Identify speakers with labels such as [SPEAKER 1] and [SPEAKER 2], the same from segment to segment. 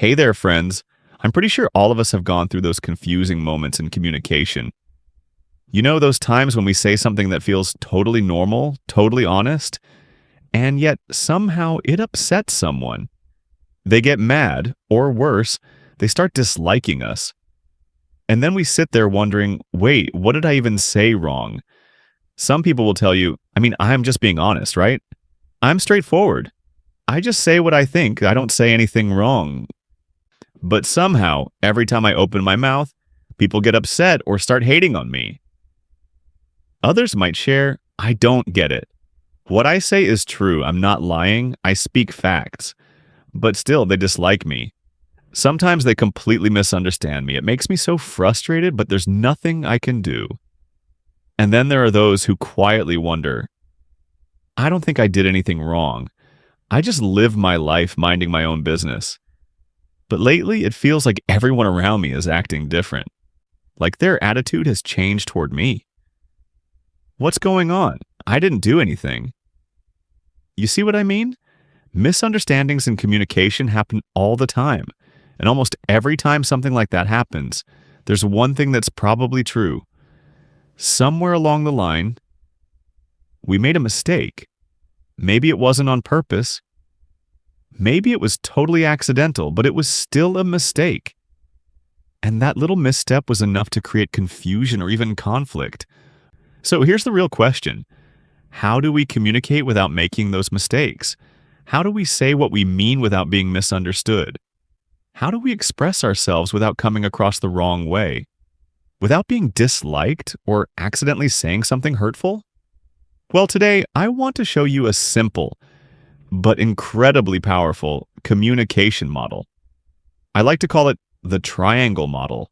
[SPEAKER 1] Hey there, friends. I'm pretty sure all of us have gone through those confusing moments in communication. You know, those times when we say something that feels totally normal, totally honest, and yet somehow it upsets someone. They get mad, or worse, they start disliking us. And then we sit there wondering, wait, what did I even say wrong? Some people will tell you, I'm just being honest, right? I'm straightforward. I just say what I think. I don't say anything wrong. But somehow, every time I open my mouth, people get upset or start hating on me. Others might share, I don't get it. What I say is true. I'm not lying. I speak facts. But still, they dislike me. Sometimes they completely misunderstand me. It makes me so frustrated, but there's nothing I can do. And then there are those who quietly wonder, I don't think I did anything wrong. I just live my life minding my own business. But lately, it feels like everyone around me is acting different. Like their attitude has changed toward me. What's going on? I didn't do anything. You see what I mean? Misunderstandings in communication happen all the time. And almost every time something like that happens, there's one thing that's probably true. Somewhere along the line, we made a mistake. Maybe it wasn't on purpose. Maybe it was totally accidental, but it was still a mistake. And that little misstep was enough to create confusion or even conflict. So here's the real question. How do we communicate without making those mistakes? How do we say what we mean without being misunderstood? How do we express ourselves without coming across the wrong way? Without being disliked or accidentally saying something hurtful? Well, today I want to show you a simple but incredibly powerful communication model. I like to call it the triangle model.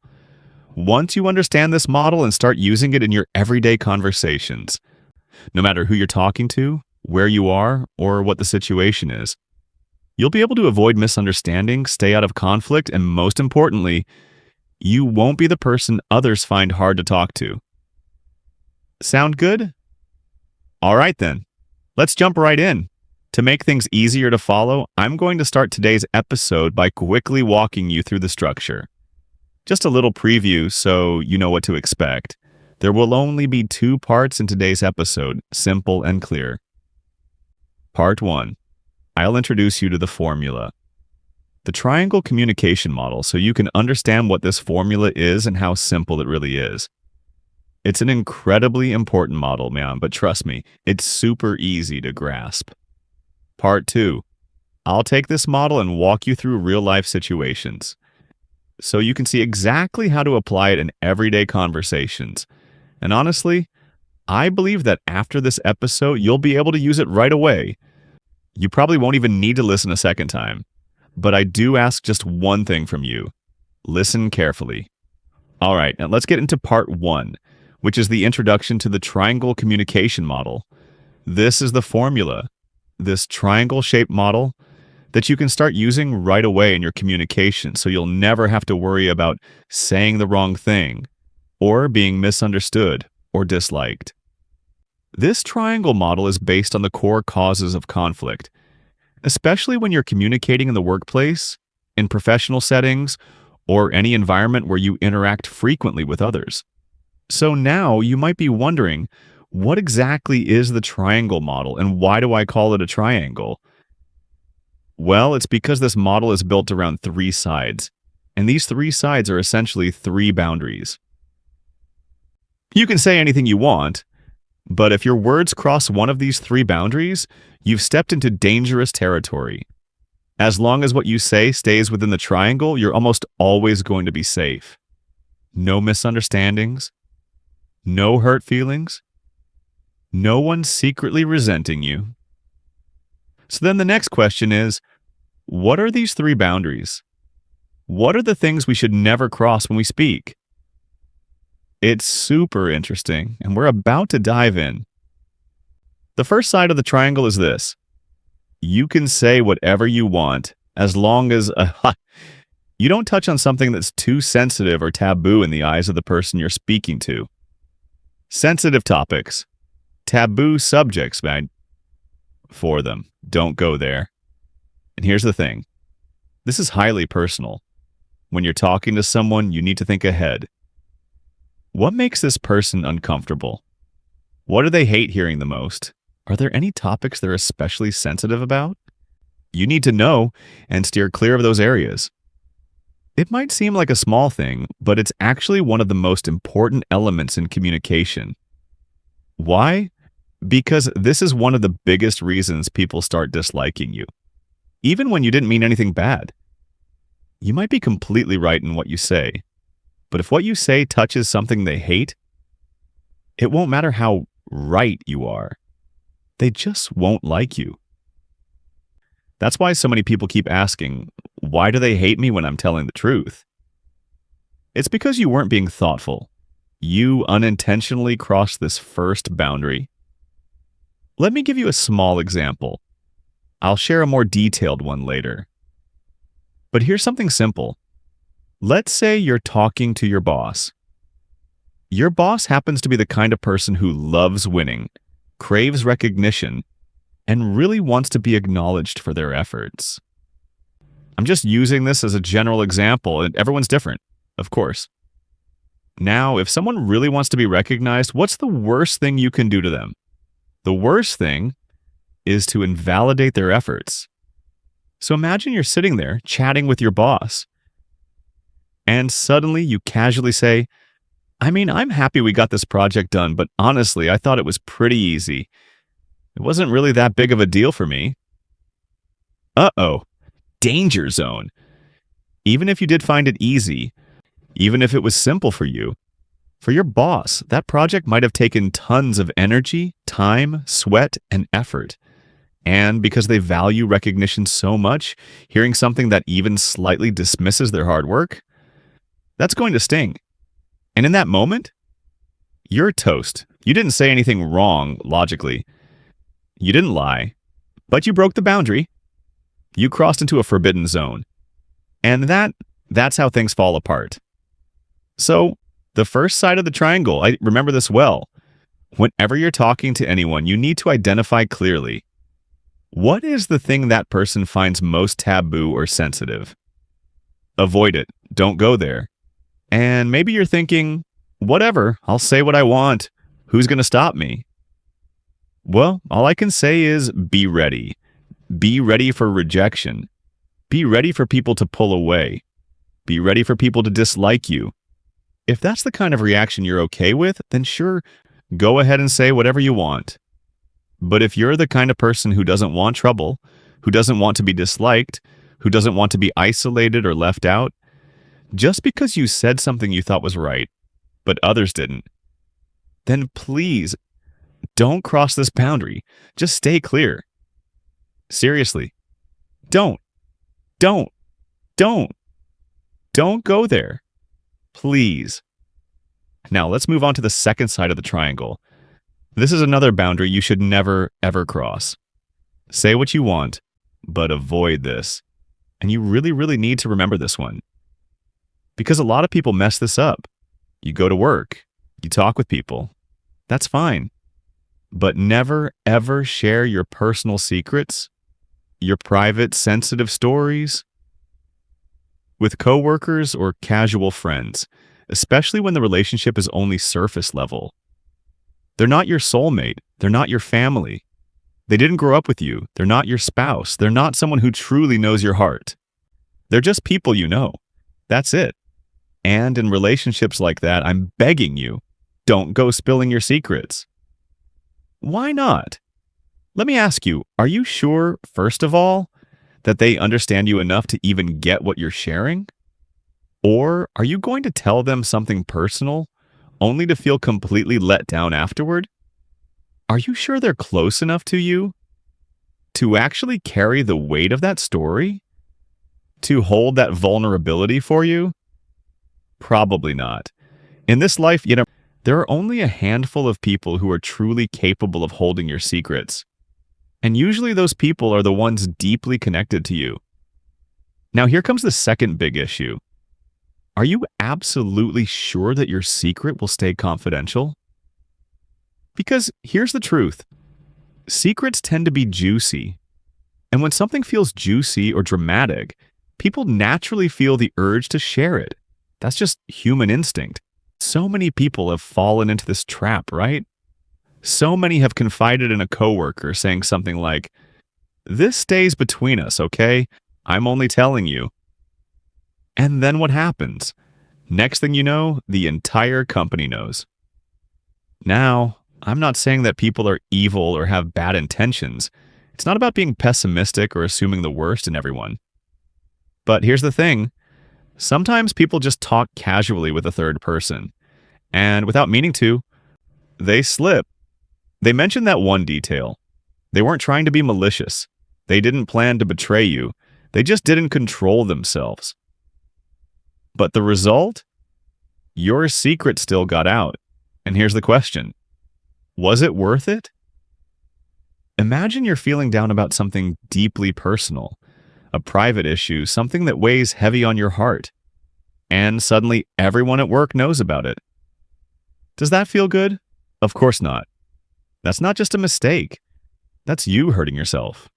[SPEAKER 1] Once you understand this model and start using it in your everyday conversations, no matter who you're talking to, where you are, or what the situation is, you'll be able to avoid misunderstandings, stay out of conflict, and most importantly, you won't be the person others find hard to talk to. Sound good? All right then, let's jump right in. To make things easier to follow, I'm going to start today's episode by quickly walking you through the structure. Just a little preview so you know what to expect. There will only be 2 parts in today's episode, simple and clear. Part 1. I'll introduce you to the formula. The triangle communication model, so you can understand what this formula is and how simple it really is. It's an incredibly important model, man, but trust me, it's super easy to grasp. Part 2. I'll take this model and walk you through real-life situations, so you can see exactly how to apply it in everyday conversations. And honestly, I believe that after this episode, you'll be able to use it right away. You probably won't even need to listen a second time. But I do ask just one thing from you. Listen carefully. All right, now let's get into part 1, which is the introduction to the triangle communication model. This is the formula, this triangle-shaped model that you can start using right away in your communication, so you'll never have to worry about saying the wrong thing or being misunderstood or disliked. This triangle model is based on the core causes of conflict, especially when you're communicating in the workplace, in professional settings, or any environment where you interact frequently with others. So now you might be wondering, what exactly is the triangle model and why do I call it a triangle? Well, it's because this model is built around 3 sides, and these 3 sides are essentially 3 boundaries. You can say anything you want, but if your words cross one of these 3 boundaries, you've stepped into dangerous territory. As long as what you say stays within the triangle, you're almost always going to be safe. No misunderstandings, no hurt feelings, no one secretly resenting you. So then the next question is, what are these 3 boundaries? What are the things we should never cross when we speak? It's super interesting, and we're about to dive in. The first side of the triangle is this. You can say whatever you want, as long as you don't touch on something that's too sensitive or taboo in the eyes of the person you're speaking to. Sensitive topics, taboo subjects, man, for them. Don't go there. And here's the thing. This is highly personal. When you're talking to someone, you need to think ahead. What makes this person uncomfortable? What do they hate hearing the most? Are there any topics they're especially sensitive about? You need to know and steer clear of those areas. It might seem like a small thing, but it's actually one of the most important elements in communication. Why? Because this is one of the biggest reasons people start disliking you, even when you didn't mean anything bad. You might be completely right in what you say, but if what you say touches something they hate, it won't matter how right you are. They just won't like you. That's why so many people keep asking, why do they hate me when I'm telling the truth? It's because you weren't being thoughtful. You unintentionally crossed this first boundary. Let me give you a small example. I'll share a more detailed one later. But here's something simple. Let's say you're talking to your boss. Your boss happens to be the kind of person who loves winning, craves recognition, and really wants to be acknowledged for their efforts. I'm just using this as a general example, and everyone's different, of course. Now, if someone really wants to be recognized, what's the worst thing you can do to them? The worst thing is to invalidate their efforts. So imagine you're sitting there chatting with your boss, and suddenly you casually say, I'm happy we got this project done, but honestly, I thought it was pretty easy. It wasn't really that big of a deal for me. Uh-oh, danger zone. Even if you did find it easy, even if it was simple for you, for your boss, that project might have taken tons of energy, time, sweat, and effort. And because they value recognition so much, hearing something that even slightly dismisses their hard work, that's going to sting. And in that moment, you're toast. You didn't say anything wrong, logically. You didn't lie, but you broke the boundary. You crossed into a forbidden zone. And that's how things fall apart. So, the first side of the triangle, I remember this well. Whenever you're talking to anyone, you need to identify clearly, what is the thing that person finds most taboo or sensitive? Avoid it. Don't go there. And maybe you're thinking, whatever, I'll say what I want. Who's going to stop me? Well, all I can say is be ready. Be ready for rejection. Be ready for people to pull away. Be ready for people to dislike you. If that's the kind of reaction you're okay with, then sure, go ahead and say whatever you want. But if you're the kind of person who doesn't want trouble, who doesn't want to be disliked, who doesn't want to be isolated or left out, just because you said something you thought was right, but others didn't, then please don't cross this boundary. Just stay clear. Seriously. Don't go there. Please. Now let's move on to the second side of the triangle. This is another boundary you should never, ever cross. Say what you want, but avoid this. And you really, really need to remember this one. Because a lot of people mess this up. You go to work, you talk with people. That's fine. But never, ever share your personal secrets, your private, sensitive stories with coworkers or casual friends, especially when the relationship is only surface level. They're not your soulmate. They're not your family. They didn't grow up with you. They're not your spouse. They're not someone who truly knows your heart. They're just people you know. That's it. And in relationships like that, I'm begging you, don't go spilling your secrets. Why not? Let me ask you, are you sure, first of all, that they understand you enough to even get what you're sharing? Or are you going to tell them something personal only to feel completely let down afterward? Are you sure they're close enough to you to actually carry the weight of that story? To hold that vulnerability for you? Probably not. In this life, there are only a handful of people who are truly capable of holding your secrets. And usually those people are the ones deeply connected to you. Now here comes the second big issue. Are you absolutely sure that your secret will stay confidential? Because here's the truth. Secrets tend to be juicy. And when something feels juicy or dramatic, people naturally feel the urge to share it. That's just human instinct. So many people have fallen into this trap, right? So many have confided in a coworker saying something like, "This stays between us, okay? I'm only telling you." And then what happens? Next thing you know, the entire company knows. Now, I'm not saying that people are evil or have bad intentions. It's not about being pessimistic or assuming the worst in everyone. But here's the thing. Sometimes people just talk casually with a third person. And without meaning to, they slip. They mention that one detail. They weren't trying to be malicious. They didn't plan to betray you. They just didn't control themselves. But the result? Your secret still got out. And here's the question. Was it worth it? Imagine you're feeling down about something deeply personal, a private issue, something that weighs heavy on your heart, and suddenly everyone at work knows about it. Does that feel good? Of course not. That's not just a mistake. That's you hurting yourself.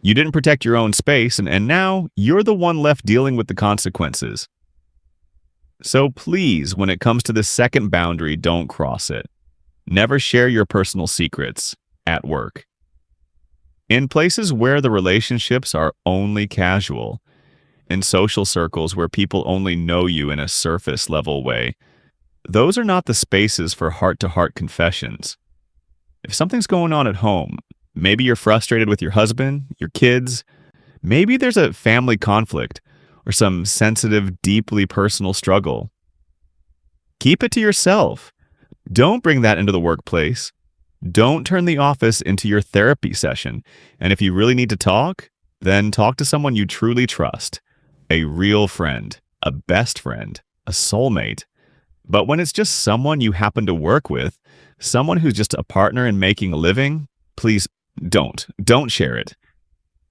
[SPEAKER 1] You didn't protect your own space, and now you're the one left dealing with the consequences. So please, when it comes to this second boundary, don't cross it. Never share your personal secrets at work. In places where the relationships are only casual, in social circles where people only know you in a surface level way, those are not the spaces for heart-to-heart confessions. If something's going on at home, maybe you're frustrated with your husband, your kids, maybe there's a family conflict or some sensitive, deeply personal struggle. Keep it to yourself. Don't bring that into the workplace. Don't turn the office into your therapy session. And if you really need to talk, then talk to someone you truly trust. A real friend, a best friend, a soulmate. But when it's just someone you happen to work with, someone who's just a partner in making a living, please don't share it.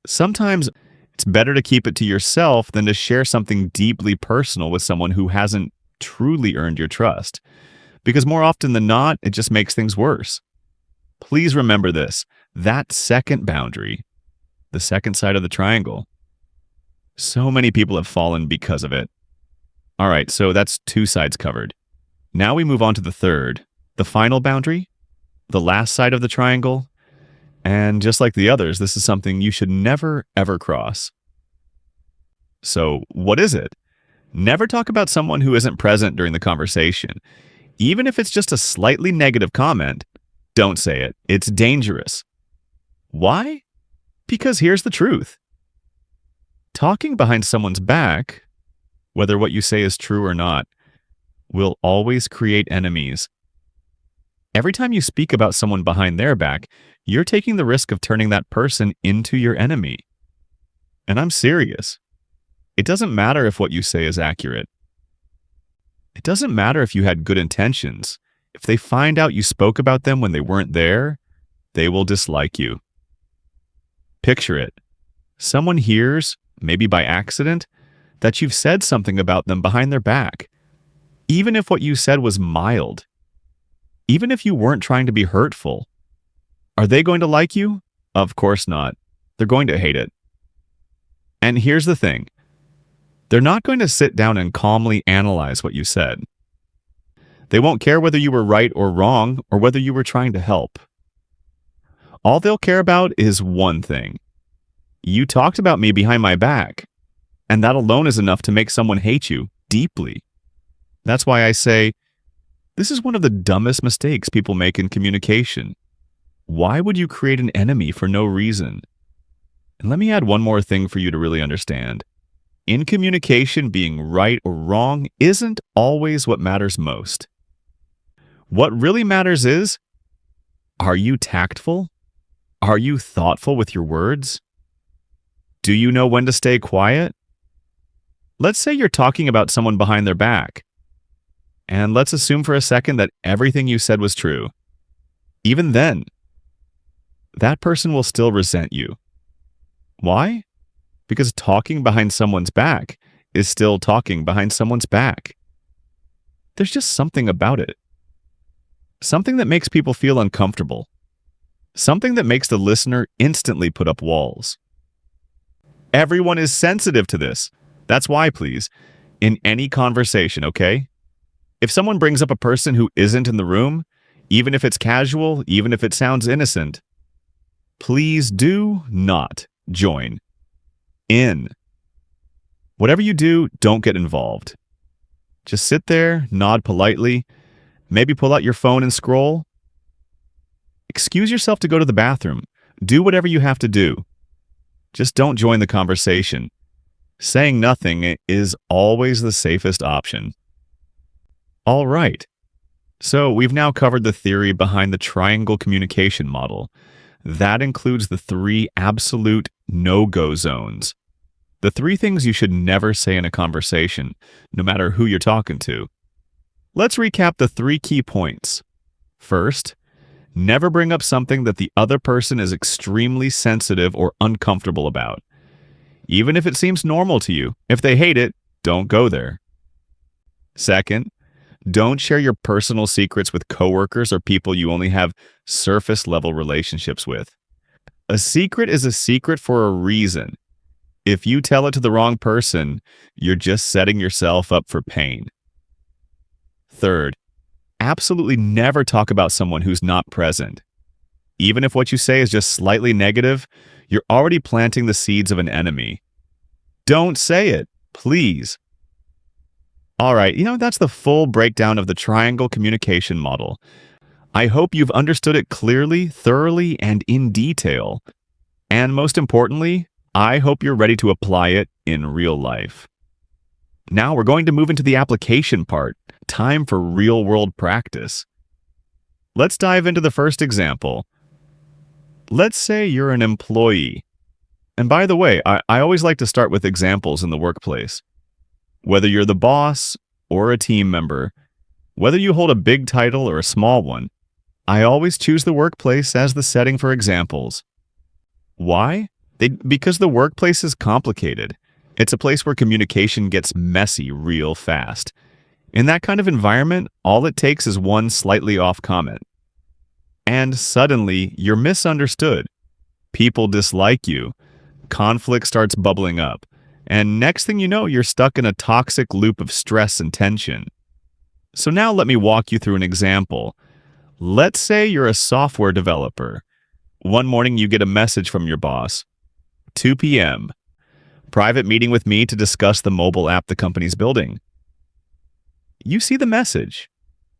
[SPEAKER 1] Sometimes it's better to keep it to yourself than to share something deeply personal with someone who hasn't truly earned your trust. Because more often than not, it just makes things worse. Please remember this, that second boundary, the second side of the triangle. So many people have fallen because of it. All right, so that's two sides covered. Now we move on to the third, the final boundary, the last side of the triangle. And just like the others, this is something you should never, ever cross. So what is it? Never talk about someone who isn't present during the conversation. Even if it's just a slightly negative comment, don't say it. It's dangerous. Why? Because here's the truth. Talking behind someone's back, whether what you say is true or not, will always create enemies. Every time you speak about someone behind their back, you're taking the risk of turning that person into your enemy. And I'm serious. It doesn't matter if what you say is accurate. It doesn't matter if you had good intentions. If they find out you spoke about them when they weren't there, they will dislike you. Picture it. Someone hears, maybe by accident, that you've said something about them behind their back. Even if what you said was mild. Even if you weren't trying to be hurtful. Are they going to like you? Of course not. They're going to hate it. And here's the thing. They're not going to sit down and calmly analyze what you said. They won't care whether you were right or wrong or whether you were trying to help. All they'll care about is one thing. You talked about me behind my back, and that alone is enough to make someone hate you deeply. That's why I say, this is one of the dumbest mistakes people make in communication. Why would you create an enemy for no reason? And let me add one more thing for you to really understand. In communication, being right or wrong isn't always what matters most. What really matters is, are you tactful? Are you thoughtful with your words? Do you know when to stay quiet? Let's say you're talking about someone behind their back. And let's assume for a second that everything you said was true. Even then, that person will still resent you. Why? Because talking behind someone's back is still talking behind someone's back. There's just something about it. Something that makes people feel uncomfortable. Something that makes the listener instantly put up walls. Everyone is sensitive to this. That's why, please, in any conversation, okay? If someone brings up a person who isn't in the room, even if it's casual, even if it sounds innocent, please do not join in. Whatever you do, don't get involved. Just sit there, nod politely, maybe pull out your phone and scroll. Excuse yourself to go to the bathroom. Do whatever you have to do. Just don't join the conversation. Saying nothing is always the safest option. All right. So we've now covered the theory behind the triangle communication model. That includes the 3 absolute no-go zones. The 3 things you should never say in a conversation, no matter who you're talking to. Let's recap the 3 key points. First, never bring up something that the other person is extremely sensitive or uncomfortable about. Even if it seems normal to you, if they hate it, don't go there. Second, don't share your personal secrets with coworkers or people you only have surface-level relationships with. A secret is a secret for a reason. If you tell it to the wrong person, you're just setting yourself up for pain. Third, absolutely never talk about someone who's not present. Even if what you say is just slightly negative, you're already planting the seeds of an enemy. Don't say it, please. All right, that's the full breakdown of the triangle communication model. I hope you've understood it clearly, thoroughly, and in detail. And most importantly, I hope you're ready to apply it in real life. Now we're going to move into the application part. Time for real-world practice. Let's dive into the first example. Let's say you're an employee. And by the way, I always like to start with examples in the workplace. Whether you're the boss or a team member, whether you hold a big title or a small one, I always choose the workplace as the setting for examples. Why? Because the workplace is complicated. It's a place where communication gets messy real fast. In that kind of environment, all it takes is one slightly off comment. And suddenly, you're misunderstood. People dislike you. Conflict starts bubbling up. And next thing you know, you're stuck in a toxic loop of stress and tension. So now let me walk you through an example. Let's say you're a software developer. One morning you get a message from your boss. 2 p.m. Private meeting with me to discuss the mobile app the company's building. You see the message.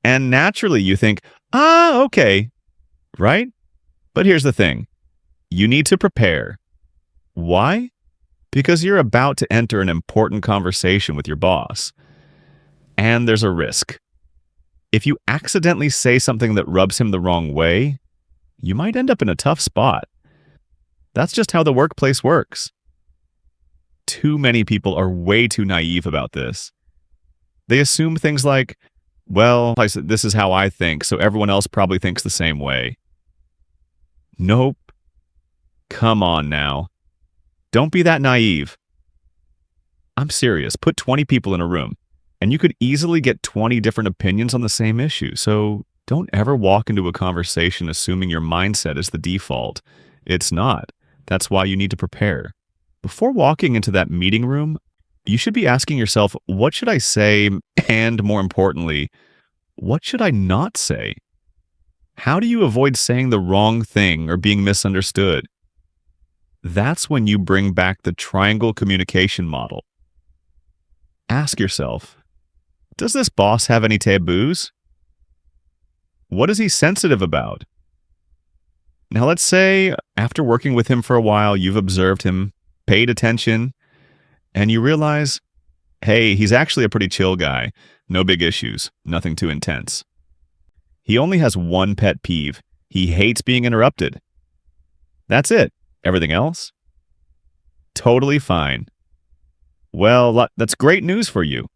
[SPEAKER 1] And naturally you think, okay. Right? But here's the thing. You need to prepare. Why? Because you're about to enter an important conversation with your boss. And there's a risk. If you accidentally say something that rubs him the wrong way, you might end up in a tough spot. That's just how the workplace works. Too many people are way too naive about this. They assume things like, well, this is how I think, so everyone else probably thinks the same way. Nope. Come on now. Don't be that naive. I'm serious. Put 20 people in a room, and you could easily get 20 different opinions on the same issue. So don't ever walk into a conversation assuming your mindset is the default. It's not. That's why you need to prepare. Before walking into that meeting room, you should be asking yourself, what should I say? And more importantly, what should I not say? How do you avoid saying the wrong thing or being misunderstood? That's when you bring back the triangle communication model. Ask yourself, does this boss have any taboos? What is he sensitive about? Now let's say after working with him for a while, you've observed him, paid attention, and you realize, hey, he's actually a pretty chill guy. No big issues, nothing too intense. He only has one pet peeve. He hates being interrupted. That's it. Everything else? Totally fine. Well, that's great news for you.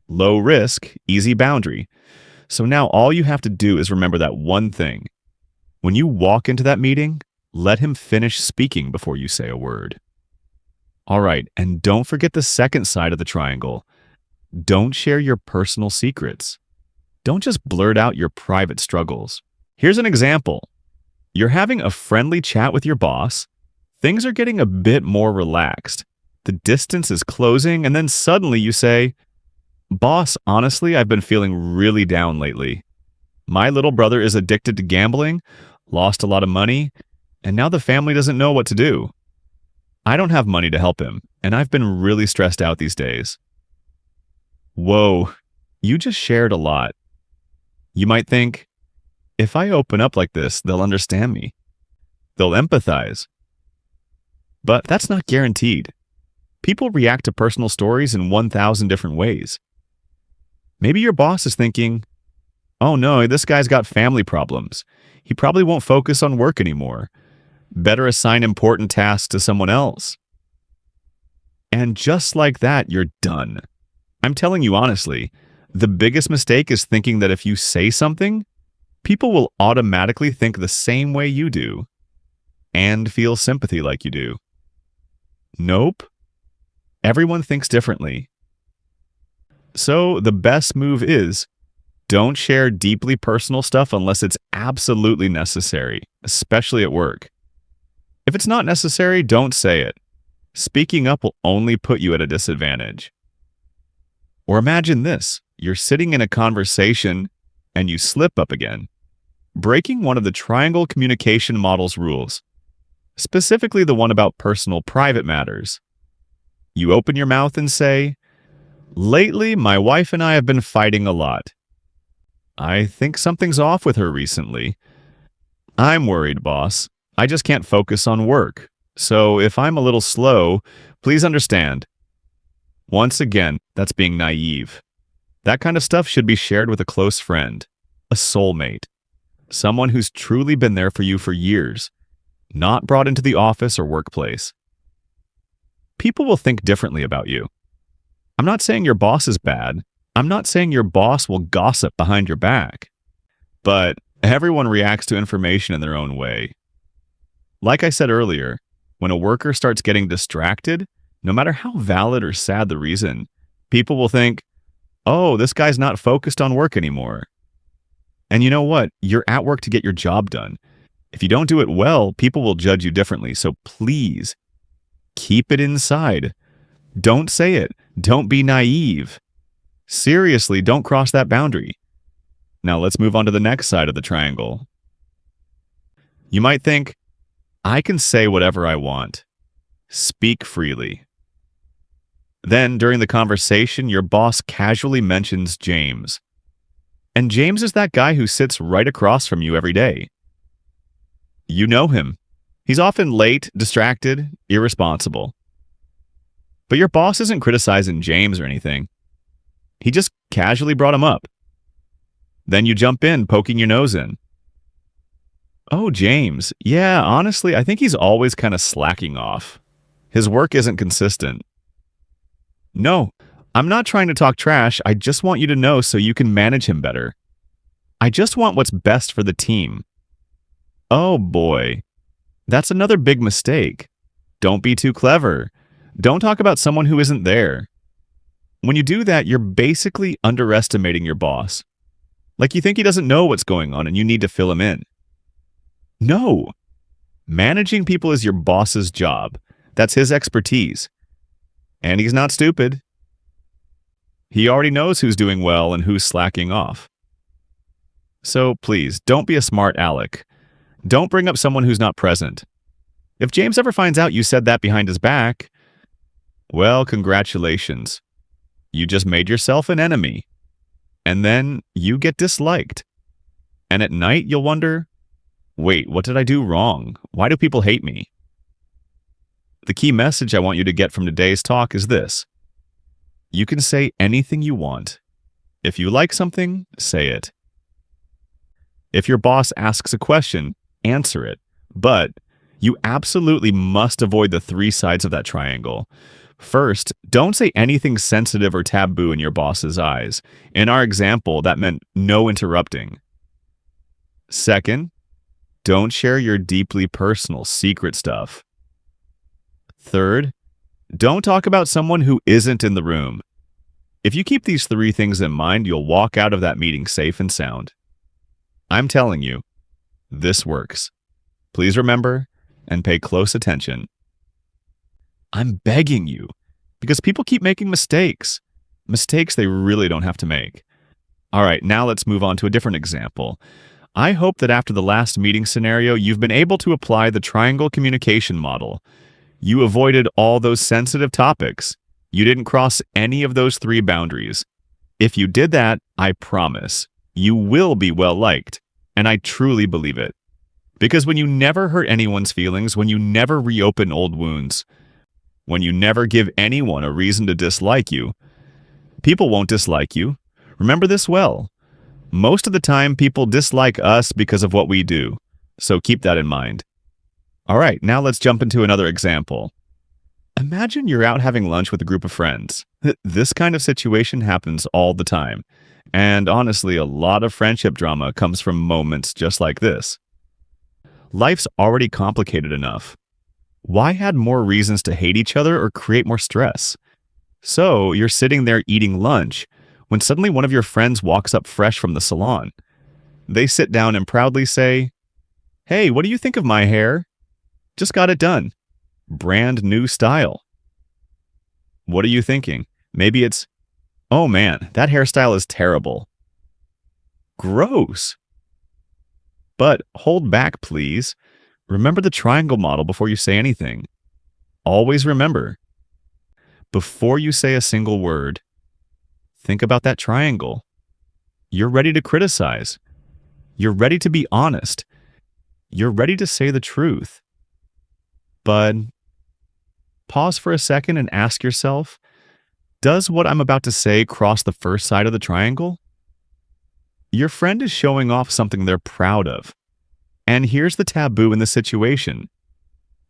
[SPEAKER 1] Low risk, easy boundary. So now all you have to do is remember that one thing. When you walk into that meeting, let him finish speaking before you say a word. All right, and don't forget the second side of the triangle. Don't share your personal secrets. Don't just blurt out your private struggles. Here's an example. You're having a friendly chat with your boss. Things are getting a bit more relaxed. The distance is closing, and then suddenly you say, "Boss, honestly, I've been feeling really down lately. My little brother is addicted to gambling, lost a lot of money, and now the family doesn't know what to do. I don't have money to help him, and I've been really stressed out these days." Whoa, you just shared a lot. You might think, if I open up like this, they'll understand me. They'll empathize. But that's not guaranteed. People react to personal stories in 1,000 different ways. Maybe your boss is thinking, "Oh no, this guy's got family problems. He probably won't focus on work anymore. Better assign important tasks to someone else." And just like that, you're done. I'm telling you honestly, the biggest mistake is thinking that if you say something, people will automatically think the same way you do and feel sympathy like you do. Nope. Everyone thinks differently. So the best move is, don't share deeply personal stuff unless it's absolutely necessary, especially at work. If it's not necessary, don't say it. Speaking up will only put you at a disadvantage. Or imagine this, you're sitting in a conversation and you slip up again, breaking one of the triangle communication model's rules, specifically the one about personal private matters. You open your mouth and say, "Lately, my wife and I have been fighting a lot. I think something's off with her recently. I'm worried, boss. I just can't focus on work. So if I'm a little slow, please understand." Once again, that's being naive. That kind of stuff should be shared with a close friend, a soulmate, someone who's truly been there for you for years, not brought into the office or workplace. People will think differently about you. I'm not saying your boss is bad. I'm not saying your boss will gossip behind your back. But everyone reacts to information in their own way. Like I said earlier, when a worker starts getting distracted, no matter how valid or sad the reason, people will think, "Oh, this guy's not focused on work anymore." And you know what? You're at work to get your job done. If you don't do it well, people will judge you differently. So please, keep it inside. Don't say it. Don't be naive. Seriously, don't cross that boundary. Now let's move on to the next side of the triangle. You might think, I can say whatever I want. Speak freely. Then, during the conversation, your boss casually mentions James. And James is that guy who sits right across from you every day. You know him. He's often late, distracted, irresponsible. But your boss isn't criticizing James or anything. He just casually brought him up. Then you jump in, poking your nose in. "Oh, James. Yeah, honestly, I think he's always kind of slacking off. His work isn't consistent." No, I'm not trying to talk trash. I just want you to know so you can manage him better. I just want what's best for the team. Oh boy, that's another big mistake. Don't be too clever. Don't talk about someone who isn't there. When you do that, you're basically underestimating your boss. Like you think he doesn't know what's going on and you need to fill him in. No. Managing people is your boss's job. That's his expertise. And he's not stupid. He already knows who's doing well and who's slacking off. So please, don't be a smart aleck. Don't bring up someone who's not present. If James ever finds out you said that behind his back, well, congratulations. You just made yourself an enemy. And then you get disliked. And at night you'll wonder, wait, what did I do wrong? Why do people hate me? The key message I want you to get from today's talk is this. You can say anything you want. If you like something, say it. If your boss asks a question, answer it. But you absolutely must avoid the three sides of that triangle. First, don't say anything sensitive or taboo in your boss's eyes. In our example, that meant no interrupting. Second, don't share your deeply personal secret stuff. Third, don't talk about someone who isn't in the room. If you keep these three things in mind, you'll walk out of that meeting safe and sound. I'm telling you, this works. Please remember and pay close attention. I'm begging you. Because people keep making mistakes. Mistakes they really don't have to make. All right, now let's move on to a different example. I hope that after the last meeting scenario, you've been able to apply the triangle communication model. You avoided all those sensitive topics. You didn't cross any of those 3 boundaries. If you did that, I promise, you will be well liked. And I truly believe it. Because when you never hurt anyone's feelings, when you never reopen old wounds, when you never give anyone a reason to dislike you, people won't dislike you. Remember this well. Most of the time, people dislike us because of what we do. So keep that in mind. All right, now let's jump into another example. Imagine you're out having lunch with a group of friends. This kind of situation happens all the time. And honestly, a lot of friendship drama comes from moments just like this. Life's already complicated enough. Why add more reasons to hate each other or create more stress? So you're sitting there eating lunch when suddenly one of your friends walks up fresh from the salon. They sit down and proudly say, "Hey, what do you think of my hair? Just got it done. Brand new style." What are you thinking? Maybe it's, "Oh man, that hairstyle is terrible." Gross. But hold back, please. Remember the triangle model before you say anything. Always remember, before you say a single word, think about that triangle. You're ready to criticize. You're ready to be honest. You're ready to say the truth. But pause for a second and ask yourself, does what I'm about to say cross the first side of the triangle? Your friend is showing off something they're proud of. And here's the taboo in the situation.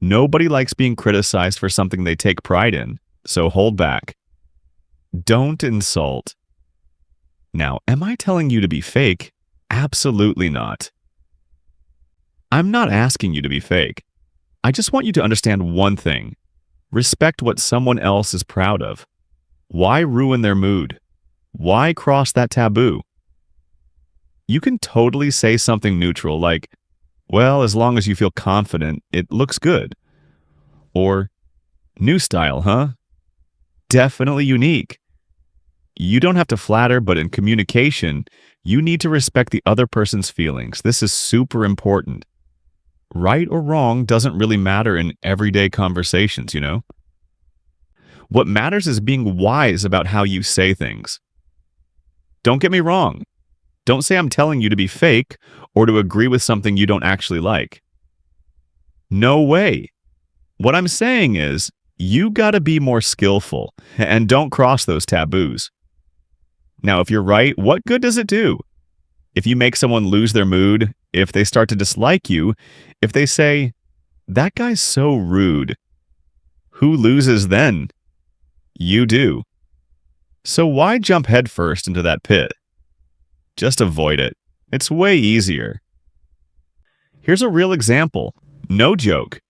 [SPEAKER 1] Nobody likes being criticized for something they take pride in, so hold back. Don't insult. Now, am I telling you to be fake? Absolutely not. I'm not asking you to be fake. I just want you to understand one thing. Respect what someone else is proud of. Why ruin their mood? Why cross that taboo? You can totally say something neutral like, "Well, as long as you feel confident, it looks good." Or, "New style, huh? Definitely unique." You don't have to flatter, but in communication, you need to respect the other person's feelings. This is super important. Right or wrong doesn't really matter in everyday conversations, you know? What matters is being wise about how you say things. Don't get me wrong. Don't say I'm telling you to be fake or to agree with something you don't actually like. No way. What I'm saying is, you gotta be more skillful and don't cross those taboos. Now, if you're right, what good does it do? If you make someone lose their mood, if they start to dislike you, if they say, "That guy's so rude," who loses then? You do. So why jump headfirst into that pit? Just avoid it. It's way easier. Here's a real example. No joke.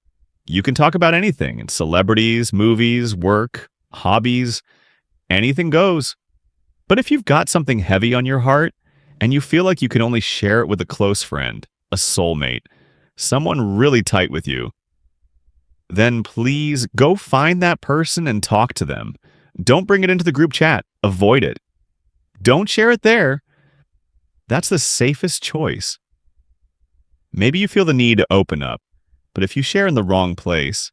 [SPEAKER 1] You can talk about anything. Celebrities, movies, work, hobbies, anything goes. But if you've got something heavy on your heart and you feel like you can only share it with a close friend, a soulmate, someone really tight with you, then please go find that person and talk to them. Don't bring it into the group chat. Avoid it. Don't share it there. That's the safest choice. Maybe you feel the need to open up, but if you share in the wrong place,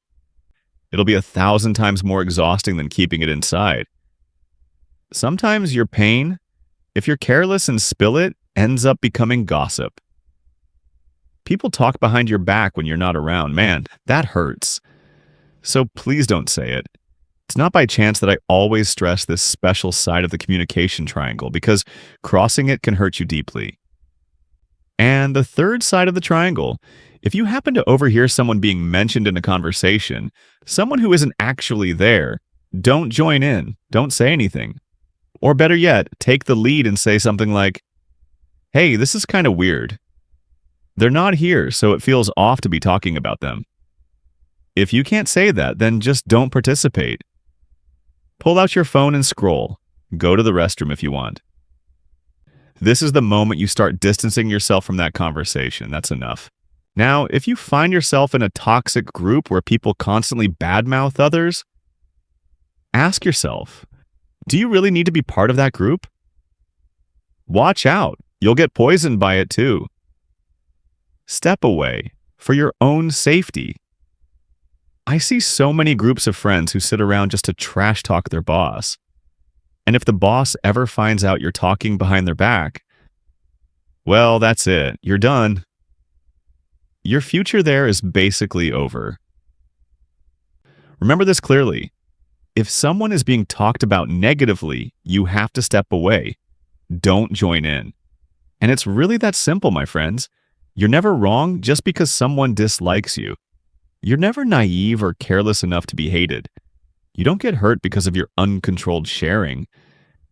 [SPEAKER 1] it'll be 1,000 times more exhausting than keeping it inside. Sometimes your pain, if you're careless and spill it, ends up becoming gossip. People talk behind your back when you're not around. Man, that hurts. So please don't say it. It's not by chance that I always stress this special side of the communication triangle, because crossing it can hurt you deeply. And the third side of the triangle, if you happen to overhear someone being mentioned in a conversation, someone who isn't actually there, don't join in, don't say anything. Or better yet, take the lead and say something like, "Hey, this is kind of weird. They're not here, so it feels off to be talking about them." If you can't say that, then just don't participate. Pull out your phone and scroll. Go to the restroom if you want. This is the moment you start distancing yourself from that conversation. That's enough. Now, if you find yourself in a toxic group where people constantly badmouth others, Ask yourself, do you really need to be part of that group? Watch out, you'll get poisoned by it too. Step away for your own safety. I see so many groups of friends who sit around just to trash talk their boss. And if the boss ever finds out you're talking behind their back, well, that's it. You're done. Your future there is basically over. Remember this clearly. If someone is being talked about negatively, you have to step away. Don't join in. And it's really that simple, my friends. You're never wrong just because someone dislikes you. You're never naive or careless enough to be hated. You don't get hurt because of your uncontrolled sharing.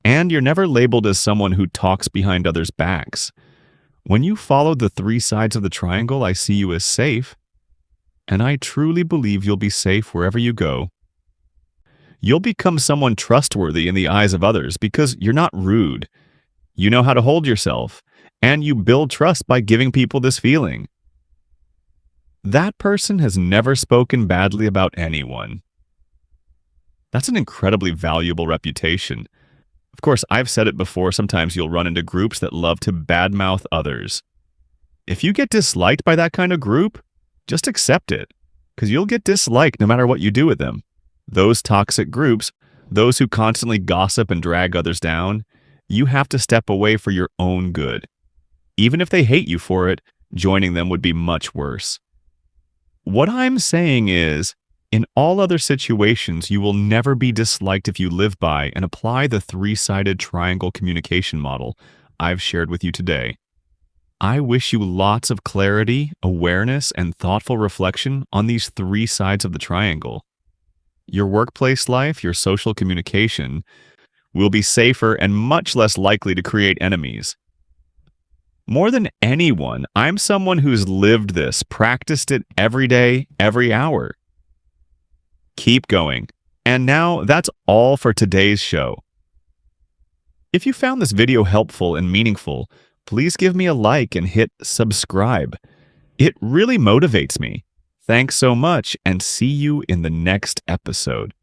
[SPEAKER 1] And you're never labeled as someone who talks behind others' backs. When you follow the three sides of the triangle, I see you as safe. And I truly believe you'll be safe wherever you go. You'll become someone trustworthy in the eyes of others because you're not rude. You know how to hold yourself, and you build trust by giving people this feeling. That person has never spoken badly about anyone. That's an incredibly valuable reputation. Of course, I've said it before, sometimes you'll run into groups that love to badmouth others. If you get disliked by that kind of group, just accept it, because you'll get disliked no matter what you do with them. Those toxic groups, those who constantly gossip and drag others down, you have to step away for your own good. Even if they hate you for it, joining them would be much worse. What I'm saying is, in all other situations, you will never be disliked if you live by and apply the three-sided triangle communication model I've shared with you today. I wish you lots of clarity, awareness, and thoughtful reflection on these three sides of the triangle. Your workplace life, your social communication, will be safer and much less likely to create enemies. More than anyone, I'm someone who's lived this, practiced it every day, every hour. Keep going. And now that's all for today's show. If you found this video helpful and meaningful, please give me a like and hit subscribe. It really motivates me. Thanks so much, and see you in the next episode.